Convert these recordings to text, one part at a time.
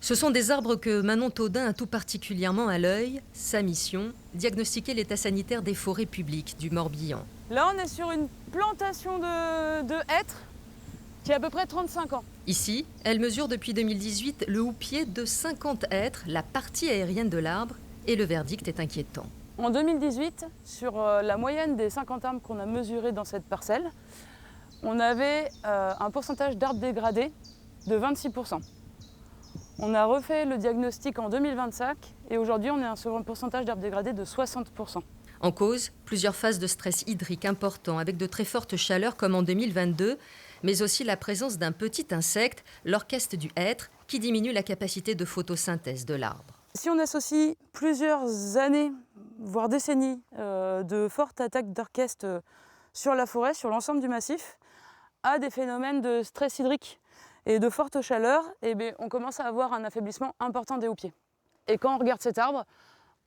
Ce sont des arbres que Manon Thaudin a tout particulièrement à l'œil. Sa mission, diagnostiquer l'état sanitaire des forêts publiques du Morbihan. Là, on est sur une plantation de hêtres qui a à peu près 35 ans. Ici, elle mesure depuis 2018 le houppier de 50 hêtres, la partie aérienne de l'arbre, et le verdict est inquiétant. En 2018, sur la moyenne des 50 arbres qu'on a mesurés dans cette parcelle, on avait un pourcentage d'arbres dégradés de 26%. On a refait le diagnostic en 2025 et aujourd'hui on est sur un pourcentage d'arbres dégradés de 60%. En cause, plusieurs phases de stress hydrique importants avec de très fortes chaleurs comme en 2022, mais aussi la présence d'un petit insecte, l'orchestre du hêtre, qui diminue la capacité de photosynthèse de l'arbre. Si on associe plusieurs années, voire décennies, de fortes attaques d'orchestre sur la forêt, sur l'ensemble du massif, à des phénomènes de stress hydrique et de forte chaleur, on commence à avoir un affaiblissement important des houppiers. Et quand on regarde cet arbre,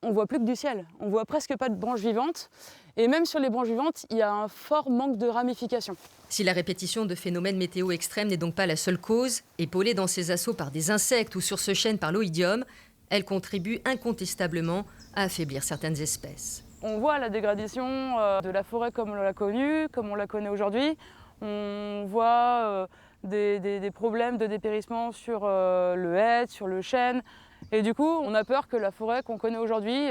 on ne voit plus que du ciel, on ne voit presque pas de branches vivantes, et même sur les branches vivantes, il y a un fort manque de ramification. Si la répétition de phénomènes météo extrêmes n'est donc pas la seule cause, épaulée dans ses assauts par des insectes ou sur ce chêne par l'oïdium, elle contribue incontestablement à affaiblir certaines espèces. On voit la dégradation de la forêt comme on l'a connue, comme on la connaît aujourd'hui. On voit des problèmes de dépérissement sur le hêtre, sur le chêne. Et du coup, on a peur que la forêt qu'on connaît aujourd'hui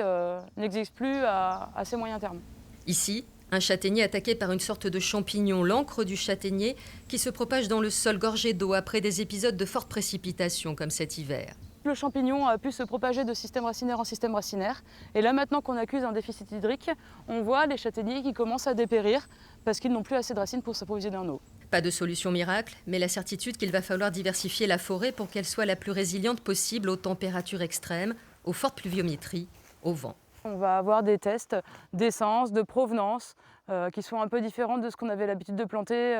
n'existe plus à assez moyen terme. Ici, un châtaignier attaqué par une sorte de champignon, l'encre du châtaignier, qui se propage dans le sol gorgé d'eau après des épisodes de fortes précipitations comme cet hiver. Le champignon a pu se propager de système racinaire en système racinaire. Et là, maintenant qu'on accuse un déficit hydrique, on voit les châtaigniers qui commencent à dépérir parce qu'ils n'ont plus assez de racines pour s'approvisionner en eau. Pas de solution miracle, mais la certitude qu'il va falloir diversifier la forêt pour qu'elle soit la plus résiliente possible aux températures extrêmes, aux fortes pluviométries, au vent. On va avoir des tests d'essence, de provenance, qui sont un peu différents de ce qu'on avait l'habitude de planter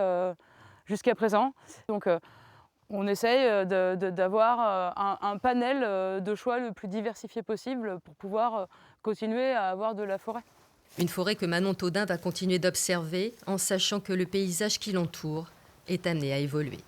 jusqu'à présent. Donc, on essaye d'avoir un panel de choix le plus diversifié possible pour pouvoir continuer à avoir de la forêt. Une forêt que Manon Thaudin va continuer d'observer en sachant que le paysage qui l'entoure est amené à évoluer.